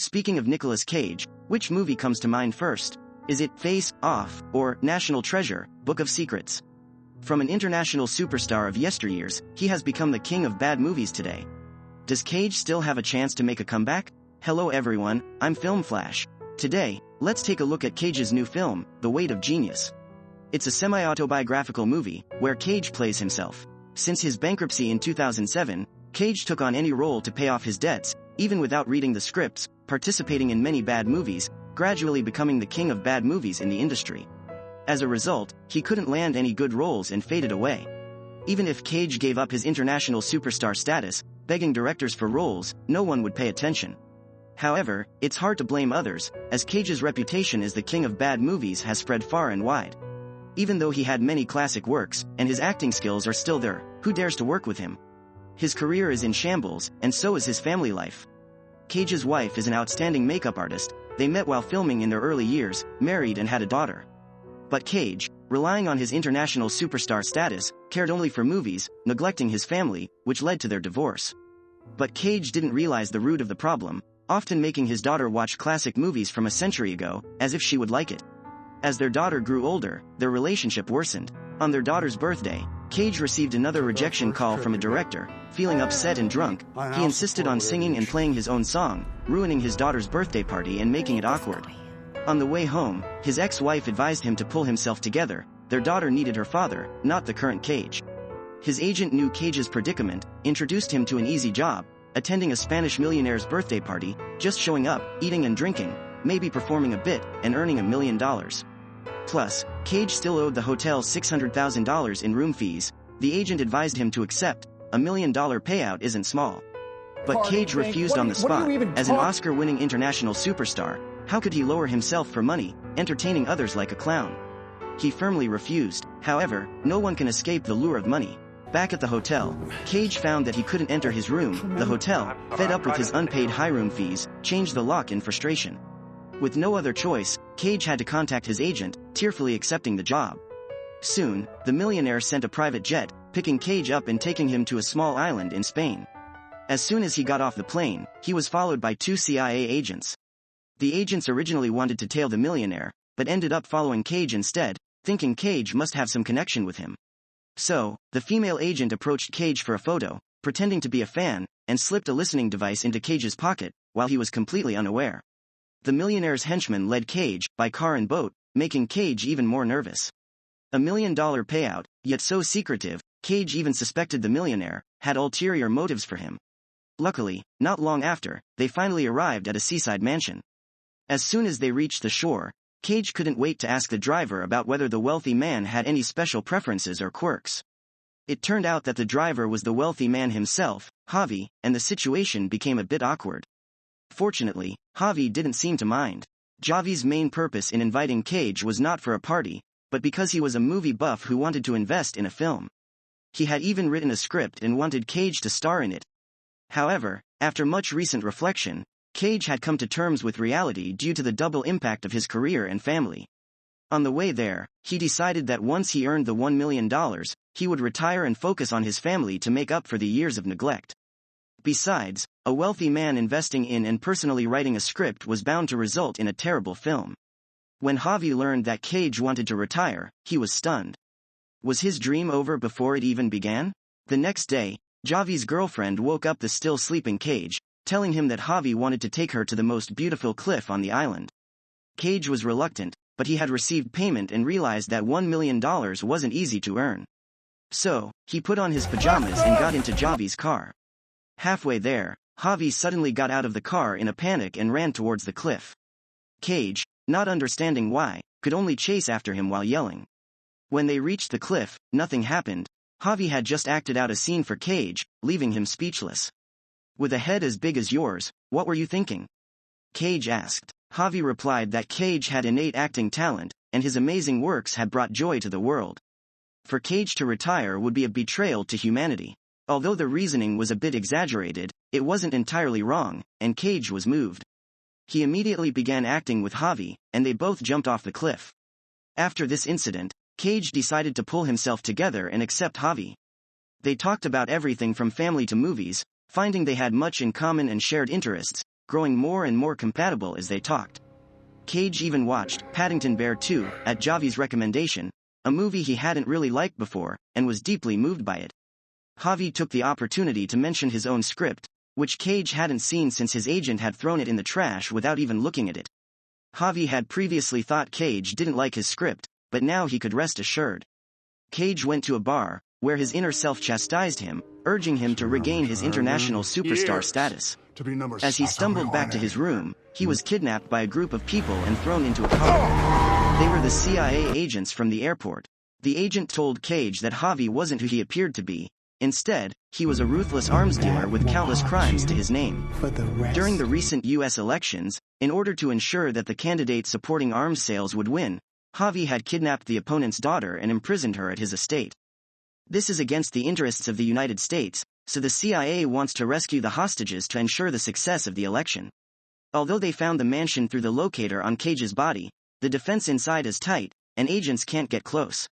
Speaking of Nicolas Cage, which movie comes to mind first? Is it Face Off or National Treasure, Book of Secrets? From an international superstar of yesteryears, he has become the king of bad movies today. Does Cage still have a chance to make a comeback? Hello everyone, I'm Film Flash. Today, let's take a look at Cage's new film, The Weight of Genius. It's a semi-autobiographical movie, where Cage plays himself. Since his bankruptcy in 2007, Cage took on any role to pay off his debts, even without reading the scripts, participating in many bad movies, gradually becoming the king of bad movies in the industry. As a result, he couldn't land any good roles and faded away. Even if Cage gave up his international superstar status, begging directors for roles, no one would pay attention. However, it's hard to blame others, as Cage's reputation as the king of bad movies has spread far and wide. Even though he had many classic works, and his acting skills are still there, who dares to work with him? His career is in shambles, and so is his family life. Cage's wife is an outstanding makeup artist. They met while filming in their early years, married and had a daughter. But Cage, relying on his international superstar status, cared only for movies, neglecting his family, which led to their divorce. But Cage didn't realize the root of the problem, often making his daughter watch classic movies from a century ago, as if she would like it. As their daughter grew older, their relationship worsened. On their daughter's birthday, Cage received another rejection call from a director. Feeling upset and drunk, he insisted on singing and playing his own song, ruining his daughter's birthday party and making it awkward. On the way home, his ex-wife advised him to pull himself together. Their daughter needed her father, not the current Cage. His agent knew Cage's predicament, introduced him to an easy job, attending a Spanish millionaire's birthday party, just showing up, eating and drinking, maybe performing a bit, and earning $1 million. Plus, Cage still owed the hotel $600,000 in room fees. The agent advised him to accept. $1 million payout isn't small. But Cage refused on the spot. As an Oscar-winning international superstar, how could he lower himself for money, entertaining others like a clown? He firmly refused. However, no one can escape the lure of money. Back at the hotel, Cage found that he couldn't enter his room. The hotel, fed up with his unpaid high room fees, changed the lock in frustration. With no other choice, Cage had to contact his agent, tearfully accepting the job. Soon, the millionaire sent a private jet, picking Cage up and taking him to a small island in Spain. As soon as he got off the plane, he was followed by 2 CIA agents. The agents originally wanted to tail the millionaire, but ended up following Cage instead, thinking Cage must have some connection with him. So, the female agent approached Cage for a photo, pretending to be a fan, and slipped a listening device into Cage's pocket, while he was completely unaware. The millionaire's henchmen led Cage, by car and boat, making Cage even more nervous. $1 million payout, yet so secretive, Cage even suspected the millionaire had ulterior motives for him. Luckily, not long after, they finally arrived at a seaside mansion. As soon as they reached the shore, Cage couldn't wait to ask the driver about whether the wealthy man had any special preferences or quirks. It turned out that the driver was the wealthy man himself, Javi, and the situation became a bit awkward. Fortunately, Javi didn't seem to mind. Javi's main purpose in inviting Cage was not for a party, but because he was a movie buff who wanted to invest in a film. He had even written a script and wanted Cage to star in it. However, after much recent reflection, Cage had come to terms with reality due to the double impact of his career and family. On the way there, he decided that once he earned the $1 million, he would retire and focus on his family to make up for the years of neglect. Besides, a wealthy man investing in and personally writing a script was bound to result in a terrible film. When Javi learned that Cage wanted to retire, he was stunned. Was his dream over before it even began? The next day, Javi's girlfriend woke up the still sleeping Cage, telling him that Javi wanted to take her to the most beautiful cliff on the island. Cage was reluctant, but he had received payment and realized that $1 million wasn't easy to earn. So, he put on his pajamas and got into Javi's car. Halfway there, Javi suddenly got out of the car in a panic and ran towards the cliff. Cage, not understanding why, could only chase after him while yelling. When they reached the cliff, nothing happened. Javi had just acted out a scene for Cage, leaving him speechless. With a head as big as yours, what were you thinking? Cage asked. Javi replied that Cage had innate acting talent, and his amazing works had brought joy to the world. For Cage to retire would be a betrayal to humanity. Although the reasoning was a bit exaggerated, it wasn't entirely wrong, and Cage was moved. He immediately began acting with Javi, and they both jumped off the cliff. After this incident, Cage decided to pull himself together and accept Javi. They talked about everything from family to movies, finding they had much in common and shared interests. growing more and more compatible as they talked. Cage even watched Paddington Bear 2 at Javi's recommendation, a movie he hadn't really liked before, and was deeply moved by it. Javi took the opportunity to mention his own script, which Cage hadn't seen since his agent had thrown it in the trash without even looking at it. Javi had previously thought Cage didn't like his script, but now he could rest assured. Cage went to a bar, where his inner self chastised him, urging him to regain his international superstar status. As he stumbled back to his room, he was kidnapped by a group of people and thrown into a car. They were the CIA agents from the airport. The agent told Cage that Javi wasn't who he appeared to be. Instead, he was a ruthless arms dealer with countless crimes to his name. During the recent U.S. elections, in order to ensure that the candidate supporting arms sales would win, Javi had kidnapped the opponent's daughter and imprisoned her at his estate. This is against the interests of the United States, so the CIA wants to rescue the hostages to ensure the success of the election. Although they found the mansion through the locator on Cage's body, the defense inside is tight, and agents can't get close.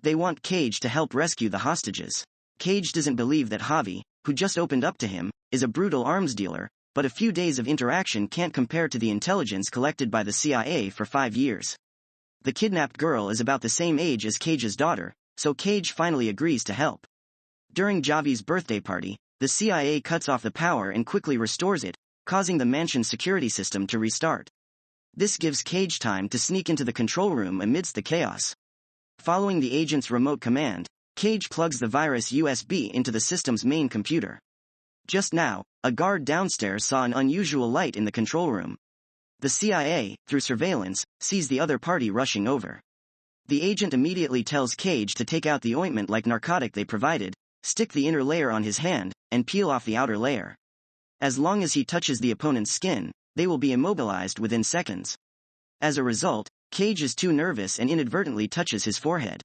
They want Cage to help rescue the hostages. Cage doesn't believe that Javi, who just opened up to him, is a brutal arms dealer, but a few days of interaction can't compare to the intelligence collected by the CIA for 5 years. The kidnapped girl is about the same age as Cage's daughter, so Cage finally agrees to help. During Javi's birthday party, the CIA cuts off the power and quickly restores it, causing the mansion's security system to restart. This gives Cage time to sneak into the control room amidst the chaos. Following the agent's remote command, Cage plugs the virus USB into the system's main computer. Just now, a guard downstairs saw an unusual light in the control room. The CIA, through surveillance, sees the other party rushing over. The agent immediately tells Cage to take out the ointment-like narcotic they provided, stick the inner layer on his hand, and peel off the outer layer. As long as he touches the opponent's skin, they will be immobilized within seconds. As a result, Cage is too nervous and inadvertently touches his forehead.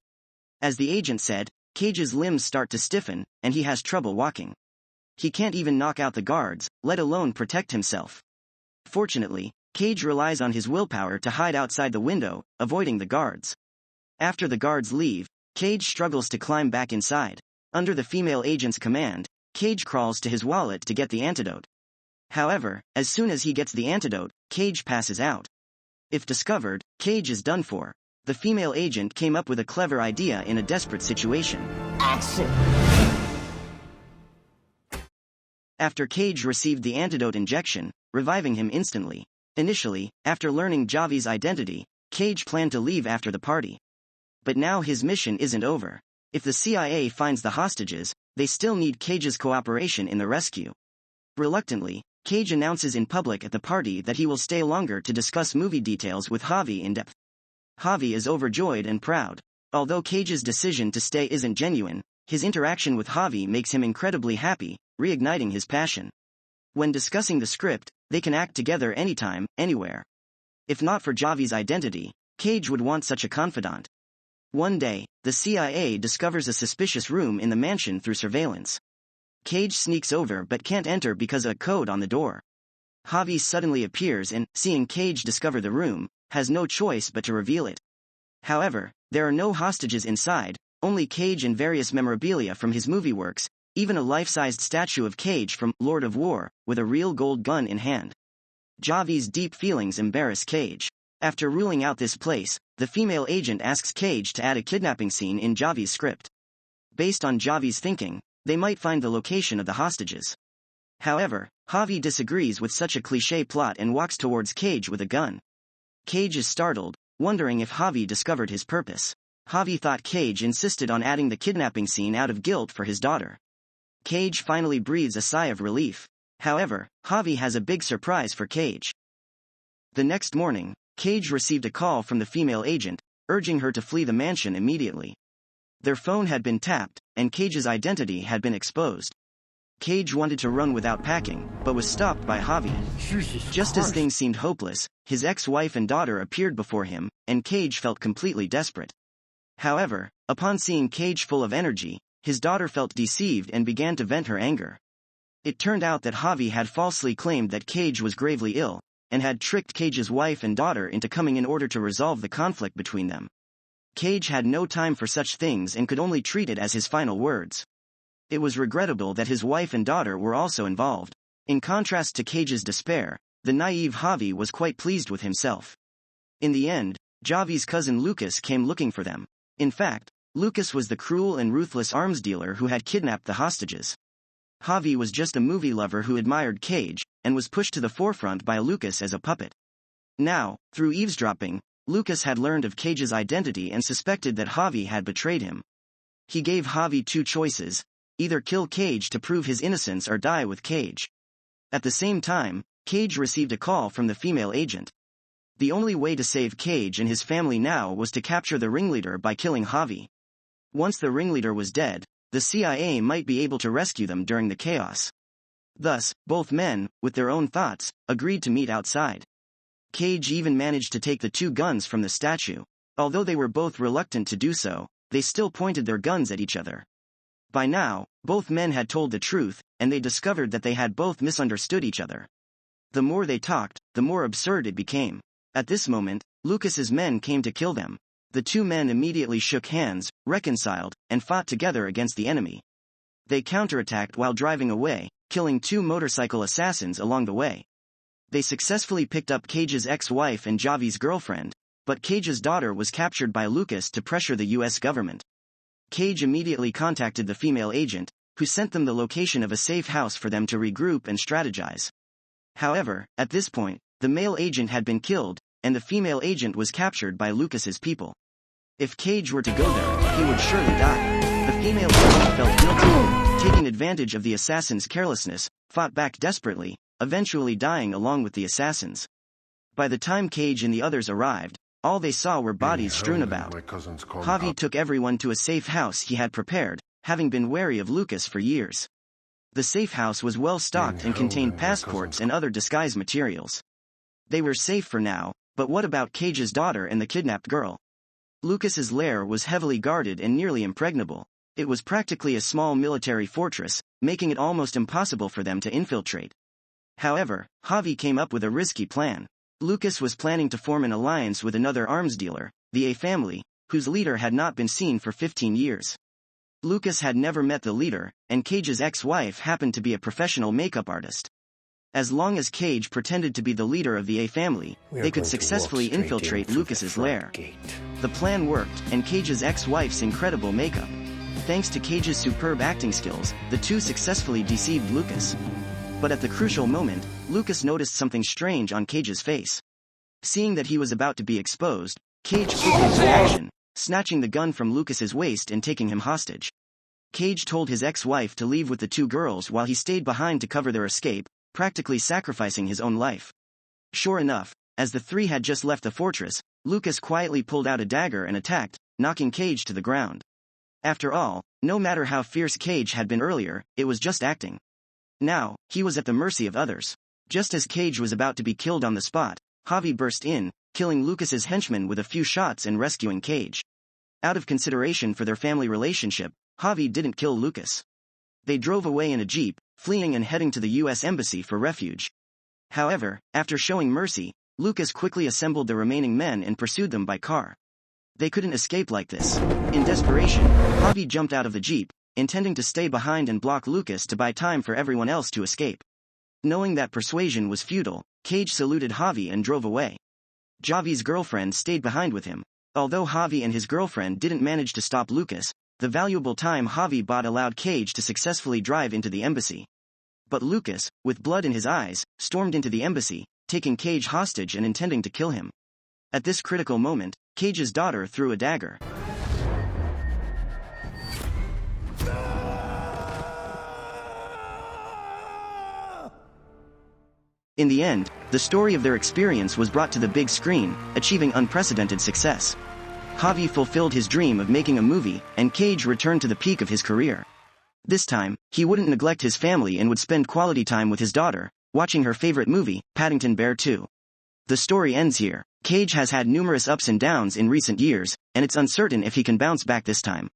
As the agent said, Cage's limbs start to stiffen, and he has trouble walking. He can't even knock out the guards, let alone protect himself. Fortunately, Cage relies on his willpower to hide outside the window, avoiding the guards. After the guards leave, Cage struggles to climb back inside. Under the female agent's command, Cage crawls to his wallet to get the antidote. However, as soon as he gets the antidote, Cage passes out. If discovered, Cage is done for. The female agent came up with a clever idea in a desperate situation. Action! After Cage received the antidote injection, reviving him instantly. Initially, after learning Javi's identity, Cage planned to leave after the party. But now his mission isn't over. If the CIA finds the hostages, they still need Cage's cooperation in the rescue. Reluctantly, Cage announces in public at the party that he will stay longer to discuss movie details with Javi in depth. Javi is overjoyed and proud. Although Cage's decision to stay isn't genuine, his interaction with Javi makes him incredibly happy, reigniting his passion. When discussing the script, they can act together anytime, anywhere. If not for Javi's identity, Cage would want such a confidant. One day, the CIA discovers a suspicious room in the mansion through surveillance. Cage sneaks over but can't enter because of a code on the door. Javi suddenly appears and, seeing Cage discover the room, has no choice but to reveal it. However, there are no hostages inside, only Cage and various memorabilia from his movie works, even a life-sized statue of Cage from Lord of War, with a real gold gun in hand. Javi's deep feelings embarrass Cage. After ruling out this place, the female agent asks Cage to add a kidnapping scene in Javi's script. Based on Javi's thinking, they might find the location of the hostages. However, Javi disagrees with such a cliché plot and walks towards Cage with a gun. Cage is startled, wondering if Javi discovered his purpose. Javi thought Cage insisted on adding the kidnapping scene out of guilt for his daughter. Cage finally breathes a sigh of relief. However, Javi has a big surprise for Cage. The next morning, Cage received a call from the female agent, urging her to flee the mansion immediately. Their phone had been tapped, and Cage's identity had been exposed. Cage wanted to run without packing, but was stopped by Javi. Just as things seemed hopeless, his ex-wife and daughter appeared before him, and Cage felt completely desperate. However, upon seeing Cage full of energy, his daughter felt deceived and began to vent her anger. It turned out that Javi had falsely claimed that Cage was gravely ill, and had tricked Cage's wife and daughter into coming in order to resolve the conflict between them. Cage had no time for such things and could only treat it as his final words. It was regrettable that his wife and daughter were also involved. In contrast to Cage's despair, the naive Javi was quite pleased with himself. In the end, Javi's cousin Lucas came looking for them. In fact, Lucas was the cruel and ruthless arms dealer who had kidnapped the hostages. Javi was just a movie lover who admired Cage, and was pushed to the forefront by Lucas as a puppet. Now, through eavesdropping, Lucas had learned of Cage's identity and suspected that Javi had betrayed him. He gave Javi two choices: either kill Cage to prove his innocence or die with Cage. At the same time, Cage received a call from the female agent. The only way to save Cage and his family now was to capture the ringleader by killing Javi. Once the ringleader was dead, the CIA might be able to rescue them during the chaos. Thus, both men, with their own thoughts, agreed to meet outside. Cage even managed to take the two guns from the statue. Although they were both reluctant to do so, they still pointed their guns at each other. By now, both men had told the truth, and they discovered that they had both misunderstood each other. The more they talked, the more absurd it became. At this moment, Lucas's men came to kill them. The two men immediately shook hands, reconciled, and fought together against the enemy. They counterattacked while driving away, killing two motorcycle assassins along the way. They successfully picked up Cage's ex-wife and Javi's girlfriend, but Cage's daughter was captured by Lucas to pressure the US government. Cage immediately contacted the female agent, who sent them the location of a safe house for them to regroup and strategize. However, at this point, the male agent had been killed, and the female agent was captured by Lucas's people. If Cage were to go there, he would surely die. The female agent felt guilty, taking advantage of the assassin's carelessness, fought back desperately, eventually dying along with the assassins. By the time Cage and the others arrived, all they saw were bodies strewn about. Javi took everyone to a safe house he had prepared, having been wary of Lucas for years. The safe house was well stocked and contained passports and other disguise materials. They were safe for now, but what about Cage's daughter and the kidnapped girl? Lucas's lair was heavily guarded and nearly impregnable. It was practically a small military fortress, making it almost impossible for them to infiltrate. However, Javi came up with a risky plan. Lucas was planning to form an alliance with another arms dealer, the A family, whose leader had not been seen for 15 years. Lucas had never met the leader, and Cage's ex-wife happened to be a professional makeup artist. As long as Cage pretended to be the leader of the A family, they could successfully infiltrate Lucas's lair. The plan worked, and Cage's ex-wife's incredible makeup. Thanks to Cage's superb acting skills, the two successfully deceived Lucas. But at the crucial moment, Lucas noticed something strange on Cage's face. Seeing that he was about to be exposed, Cage quickly took action, snatching the gun from Lucas's waist and taking him hostage. Cage told his ex-wife to leave with the two girls while he stayed behind to cover their escape, practically sacrificing his own life. Sure enough, as the three had just left the fortress, Lucas quietly pulled out a dagger and attacked, knocking Cage to the ground. After all, no matter how fierce Cage had been earlier, it was just acting. Now, he was at the mercy of others. Just as Cage was about to be killed on the spot, Javi burst in, killing Lucas's henchmen with a few shots and rescuing Cage. Out of consideration for their family relationship, Javi didn't kill Lucas. They drove away in a jeep, fleeing and heading to the US Embassy for refuge. However, after showing mercy, Lucas quickly assembled the remaining men and pursued them by car. They couldn't escape like this. In desperation, Javi jumped out of the jeep, intending to stay behind and block Lucas to buy time for everyone else to escape. Knowing that persuasion was futile, Cage saluted Javi and drove away. Javi's girlfriend stayed behind with him. Although Javi and his girlfriend didn't manage to stop Lucas, the valuable time Javi bought allowed Cage to successfully drive into the embassy. But Lucas, with blood in his eyes, stormed into the embassy, taking Cage hostage and intending to kill him. At this critical moment, Cage's daughter threw a dagger. In the end, the story of their experience was brought to the big screen, achieving unprecedented success. Javi fulfilled his dream of making a movie, and Cage returned to the peak of his career. This time, he wouldn't neglect his family and would spend quality time with his daughter, watching her favorite movie, Paddington Bear 2. The story ends here. Cage has had numerous ups and downs in recent years, and it's uncertain if he can bounce back this time.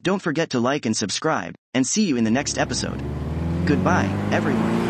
Don't forget to like and subscribe, and see you in the next episode. Goodbye, everyone.